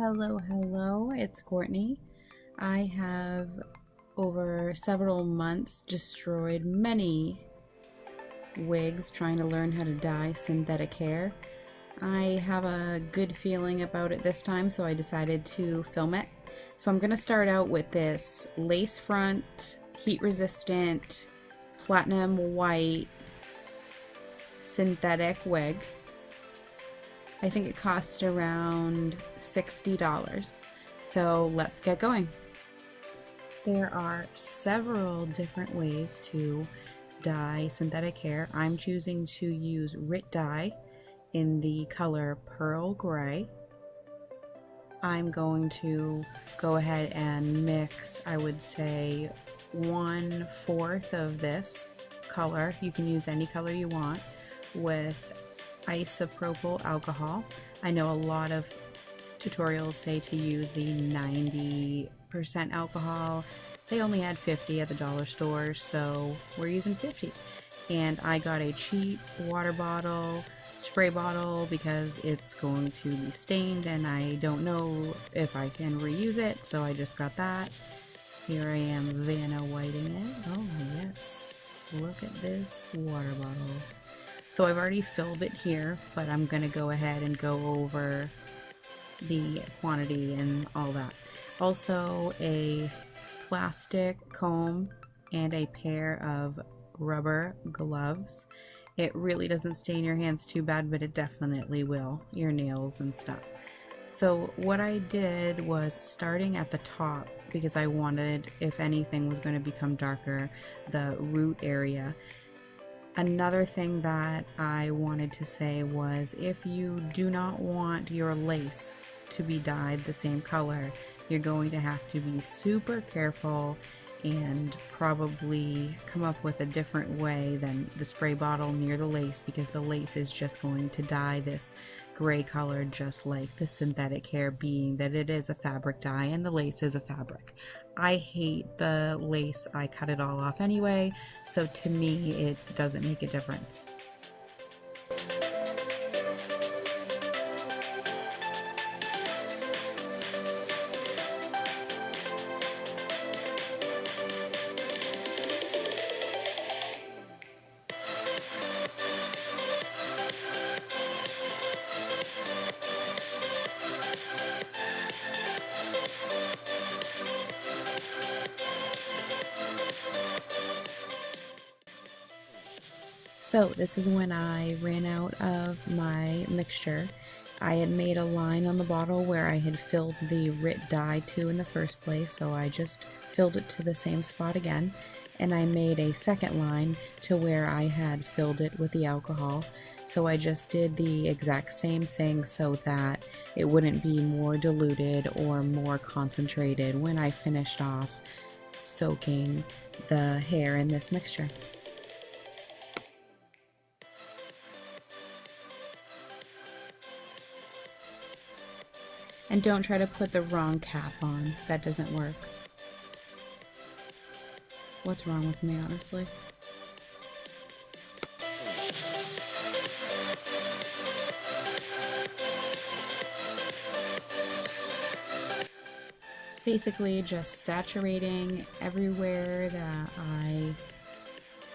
Hello, it's Courtney. I have over several months destroyed many wigs trying to learn how to dye synthetic hair. I have a good feeling about it this time, so I decided to film it. So I'm going to start out with this lace front, heat resistant, platinum white synthetic wig. I think it cost around $60. So let's get going. There are several different ways to dye synthetic hair. I'm choosing to use RIT dye in the color Pearl Gray. I'm going to go ahead and mix, I would say, 1/4 of this color, you can use any color you want, with isopropyl alcohol. I know a lot of tutorials say to use the 90% alcohol. They only had 50 at the dollar store, so we're using 50. And I got a cheap water bottle, spray bottle, because it's going to be stained and I don't know if I can reuse it, so I just got that. Here I am Vanna Whiting it. Oh yes, look at this water bottle. So I've already filled it here, but I'm going to go ahead and go over the quantity and all that. Also a plastic comb and a pair of rubber gloves. It really doesn't stain your hands too bad, but it definitely will, your nails and stuff. So what I did was, starting at the top, because I wanted, if anything was going to become darker, the root area. Another thing that I wanted to say was, if you do not want your lace to be dyed the same color, you're going to have to be super careful and probably come up with a different way than the spray bottle near the lace, because the lace is just going to dye this gray color, just like the synthetic hair, being that it is a fabric dye and the lace is a fabric. I hate the lace. I cut it all off anyway, so to me it doesn't make a difference. So this is when I ran out of my mixture. I had made a line on the bottle where I had filled the RIT dye to in the first place, so I just filled it to the same spot again, and I made a second line to where I had filled it with the alcohol. So I just did the exact same thing so that it wouldn't be more diluted or more concentrated when I finished off soaking the hair in this mixture. And don't try to put the wrong cap on. That doesn't work. What's wrong with me, honestly? Basically just saturating everywhere that I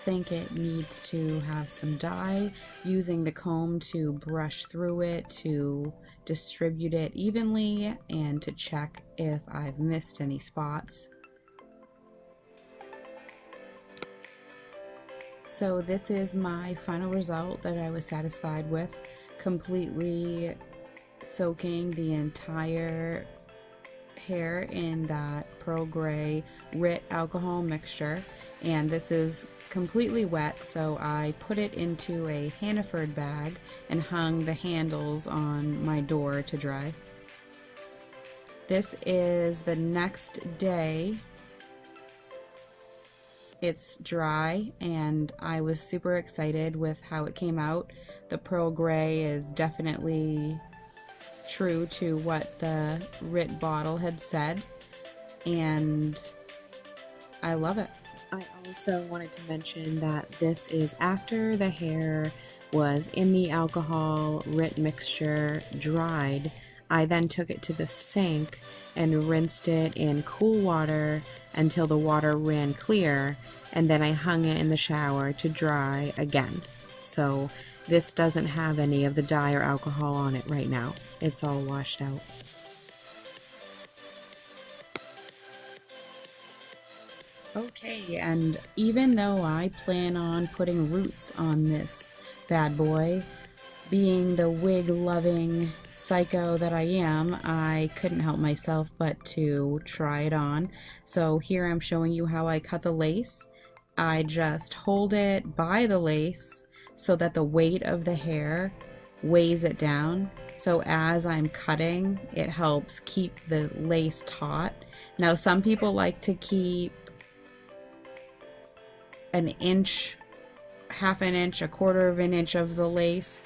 think it needs to have some dye, using the comb to brush through it to distribute it evenly and to check if I've missed any spots. So this is my final result that I was satisfied with, completely soaking the entire hair in that Pearl Gray RIT alcohol mixture, and this is completely wet, so I put it into a Hannaford bag and hung the handles on my door to dry. This is the next day. It's dry and I was super excited with how it came out. The Pearl Gray is definitely true to what the RIT bottle had said, and I love it. I also wanted to mention that this is after the hair was in the alcohol RIT mixture, dried. I then took it to the sink and rinsed it in cool water until the water ran clear, and then I hung it in the shower to dry again. So this doesn't have any of the dye or alcohol on it right now. It's all washed out. Okay, and even though I plan on putting roots on this bad boy, being the wig loving psycho that I am, I couldn't help myself but to try it on. So here I'm showing you how I cut the lace. I just hold it by the lace so that the weight of the hair weighs it down. So as I'm cutting, it helps keep the lace taut. Now some people like to keep an inch, half an inch, a quarter of an inch of the lace.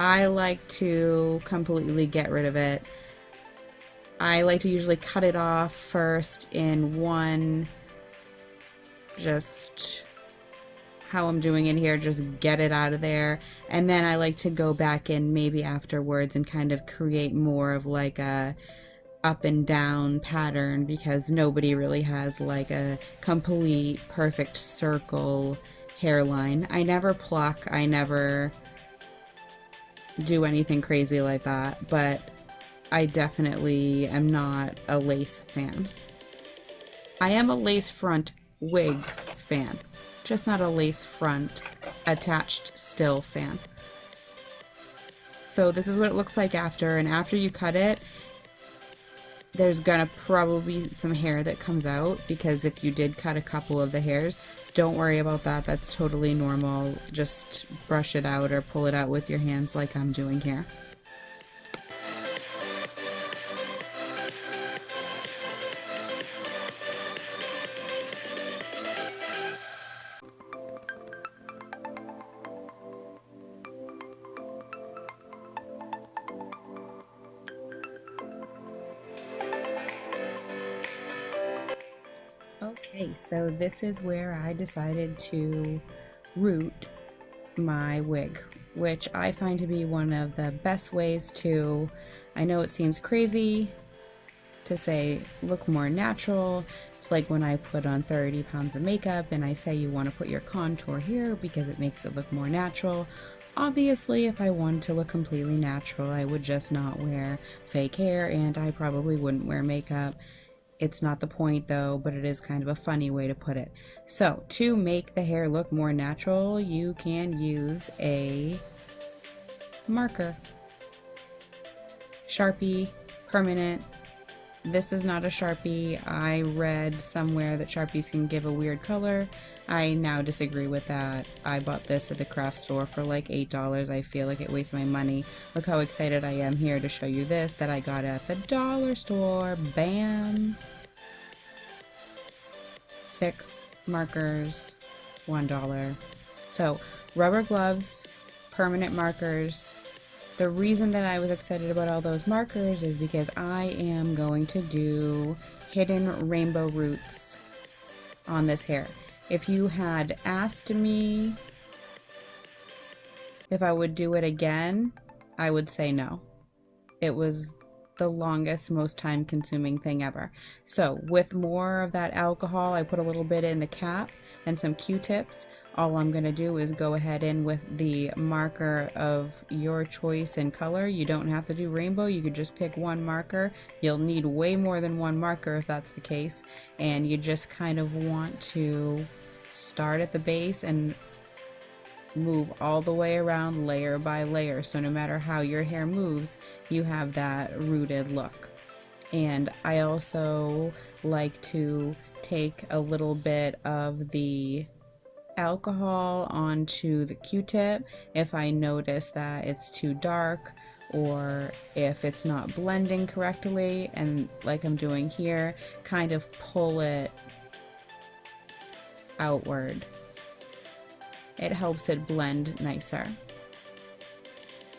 I like to completely get rid of it. I like to usually cut it off first in one, just how I'm doing it here, just get it out of there. And then I like to go back in maybe afterwards and kind of create more of like a up and down pattern, because nobody really has like a complete perfect circle hairline. I never pluck, I never do anything crazy like that, but I definitely am not a lace fan. I am a lace front wig fan, just not a lace front attached still fan. So this is what it looks like after, and after you cut it, there's gonna probably be some hair that comes out, because if you did cut a couple of the hairs, don't worry about that. That's totally normal. Just brush it out or pull it out with your hands like I'm doing here. Okay, so this is where I decided to root my wig, which I find to be one of the best ways to, I know it seems crazy to say look more natural. It's like when I put on 30 pounds of makeup and I say you want to put your contour here because it makes it look more natural. Obviously, if I wanted to look completely natural, I would just not wear fake hair, and I probably wouldn't wear makeup. It's not the point though, but it is kind of a funny way to put it. So to make the hair look more natural, you can use a marker. Sharpie, permanent. This is not a Sharpie. I read somewhere that Sharpies can give a weird color. I now disagree with that. I bought this at the craft store for like $8. I feel like it wastes my money. Look how excited I am here to show you this that I got at the dollar store. Bam! 6 markers, $1. So rubber gloves, permanent markers. The reason that I was excited about all those markers is because I am going to do hidden rainbow roots on this hair. If you had asked me if I would do it again, I would say no. It was the longest, most time consuming thing ever. So with more of that alcohol, I put a little bit in the cap and some Q-tips. All I'm gonna do is go ahead in with the marker of your choice and color. You don't have to do rainbow, you could just pick one marker. You'll need way more than one marker if that's the case. And you just kind of want to start at the base and move all the way around layer by layer, so no matter how your hair moves, you have that rooted look. And I also like to take a little bit of the alcohol onto the Q-tip if I notice that it's too dark or if it's not blending correctly, and like I'm doing here, kind of pull it outward. It helps it blend nicer.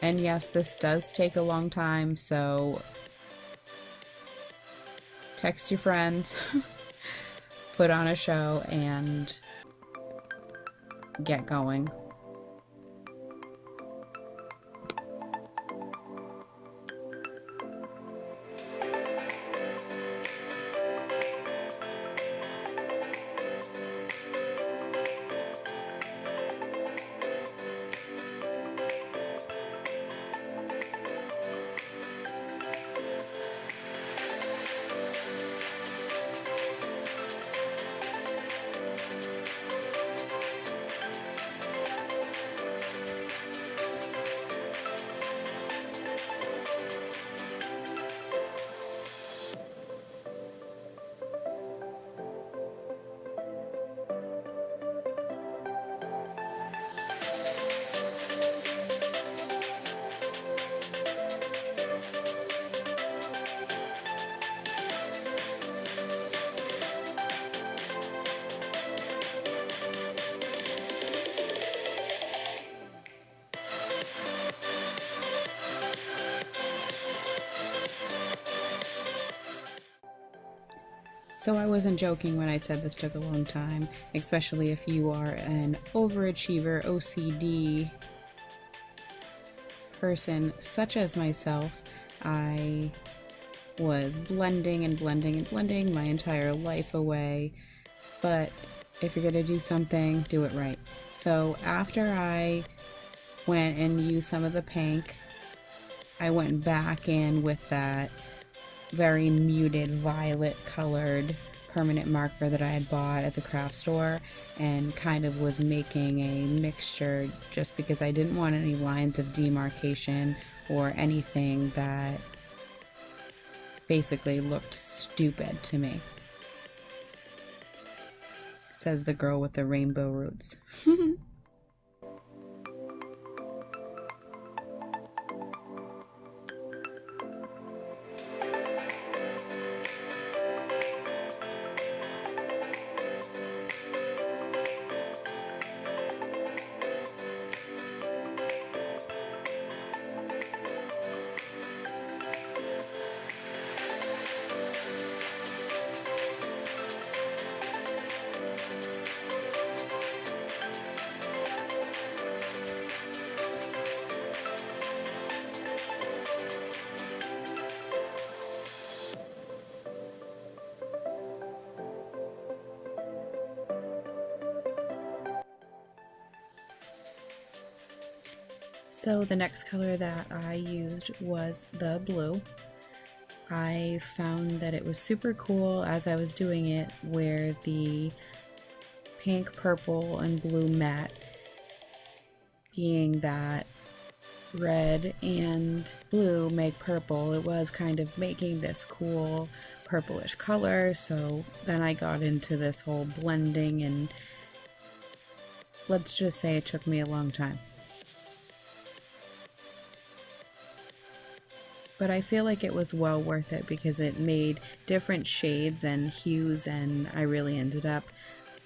And yes, this does take a long time, so text your friends, put on a show, and get going. So I wasn't joking when I said this took a long time, especially if you are an overachiever, OCD person such as myself. I was blending and blending and blending my entire life away, but if you're gonna do something, do it right. So after I went and used some of the pink, I went back in with that very muted violet colored permanent marker that I had bought at the craft store, and kind of was making a mixture just because I didn't want any lines of demarcation or anything that basically looked stupid to me. Says the girl with the rainbow roots. So the next color that I used was the blue. I found that it was super cool as I was doing it, where the pink, purple, and blue met, being that red and blue make purple. It was kind of making this cool purplish color, so then I got into this whole blending, and let's just say it took me a long time. But I feel like it was well worth it because it made different shades and hues, and I really ended up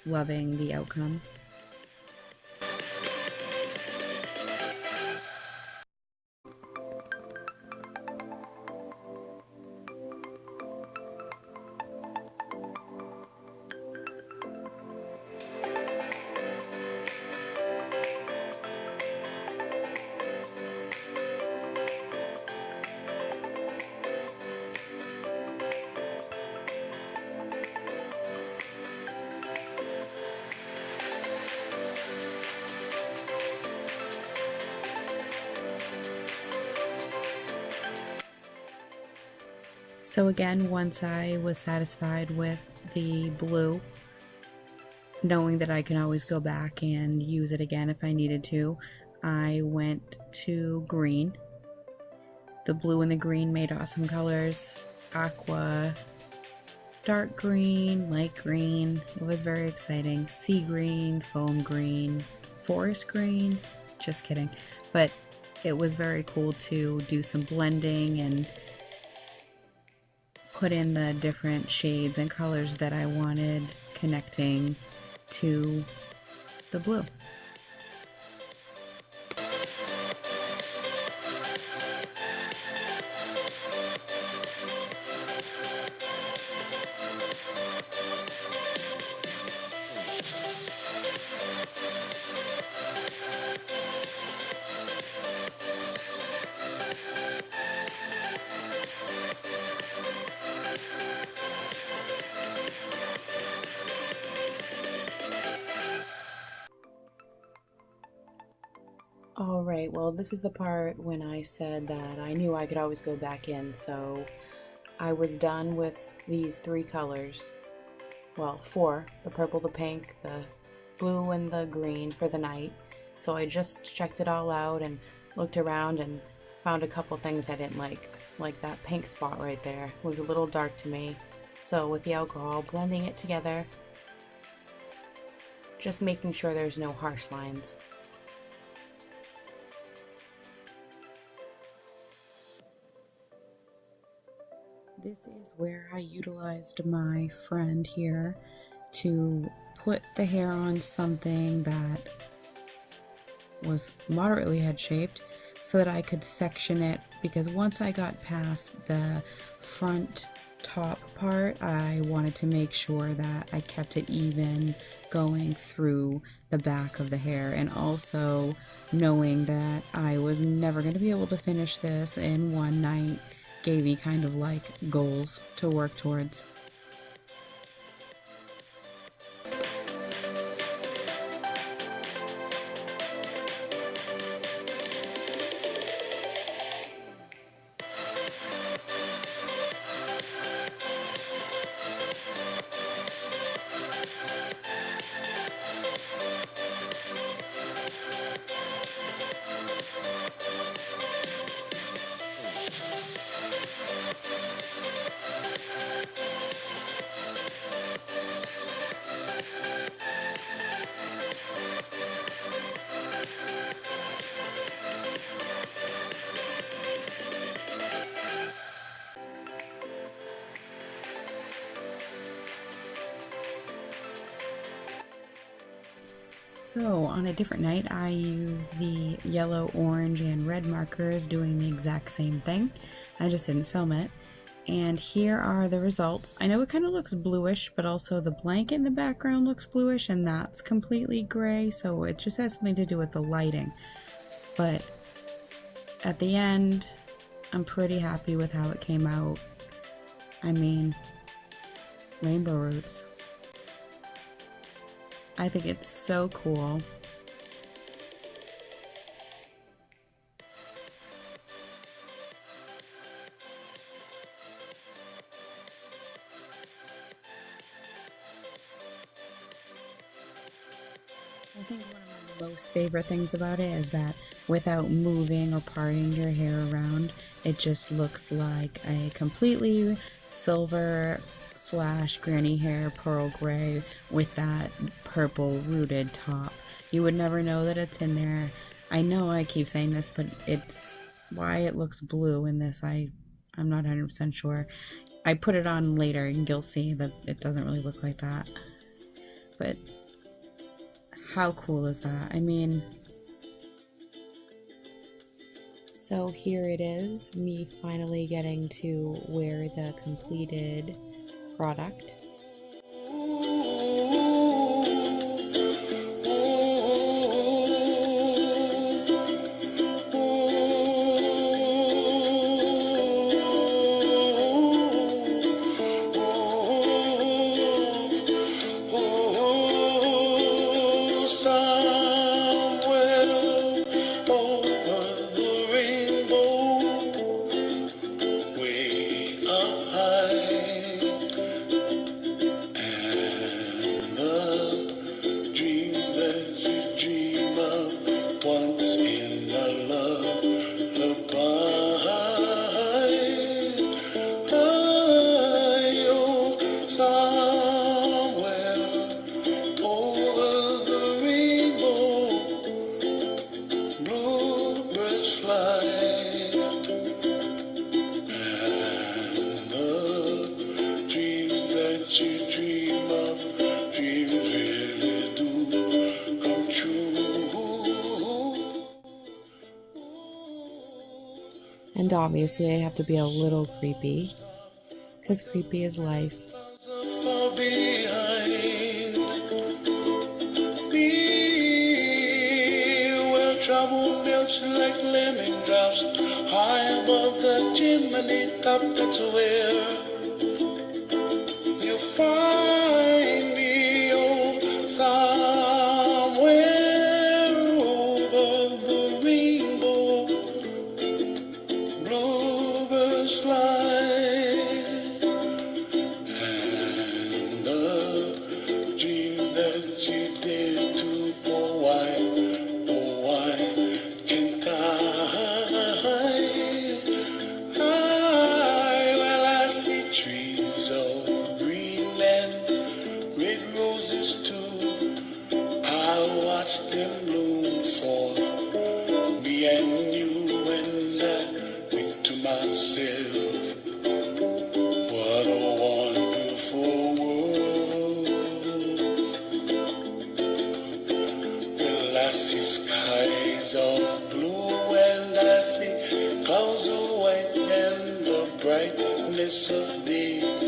loving the outcome. So again, once I was satisfied with the blue, knowing that I can always go back and use it again if I needed to, I went to green. The blue and the green made awesome colors. Aqua, dark green, light green. It was very exciting. Sea green, foam green, forest green. Just kidding. But it was very cool to do some blending and put in the different shades and colors that I wanted connecting to the blue. Alright, well, this is the part when I said that I knew I could always go back in, so I was done with these three colors. Well, four: the purple, the pink, the blue, and the green for the night. So I just checked it all out and looked around and found a couple things I didn't like that pink spot right there. It was a little dark to me. So with the alcohol, blending it together, just making sure there's no harsh lines. This is where I utilized my friend here to put the hair on something that was moderately head-shaped so that I could section it, because once I got past the front top part, I wanted to make sure that I kept it even going through the back of the hair, and also knowing that I was never going to be able to finish this in one night gave me kind of like goals to work towards. So on a different night, I used the yellow, orange, and red markers doing the exact same thing. I just didn't film it. And here are the results. I know it kind of looks bluish, but also the blanket in the background looks bluish, and that's completely gray, so it just has something to do with the lighting. But at the end, I'm pretty happy with how it came out. I mean, rainbow roots. I think it's so cool. I think one of my most favorite things about it is that without moving or parting your hair around, it just looks like a completely silver / granny hair pearl gray with that purple rooted top. You would never know that it's in there. I know I keep saying this, but it's why it looks blue in this. I'm not 100% sure. I put it on later and you'll see that it doesn't really look like that. But how cool is that? I mean, so here it is, me finally getting to wear the completed product. And obviously I have to be a little creepy, because creepy is life. Trouble melts like lemon drops high above the chimney top. That's where you find me, oh, somewhere over the rainbow. Bluebirds fly, and the dream that you did to provide. Trees of Greenland, red roses too. I watch them bloom for me and you, and I think to myself, what a wonderful world. Well, I see skies of blue, and I see clouds of white, and the brightness of day.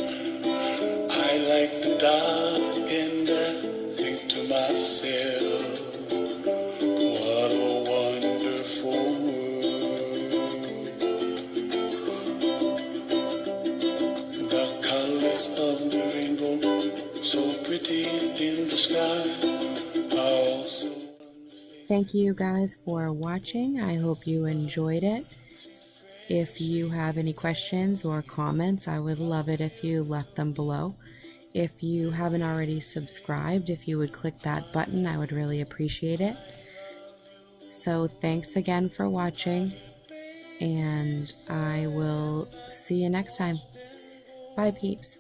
Thank you guys for watching. I hope you enjoyed it. If you have any questions or comments, I would love it if you left them below. If you haven't already subscribed, if you would click that button, I would really appreciate it. So thanks again for watching, and I will see you next time. Bye, peeps.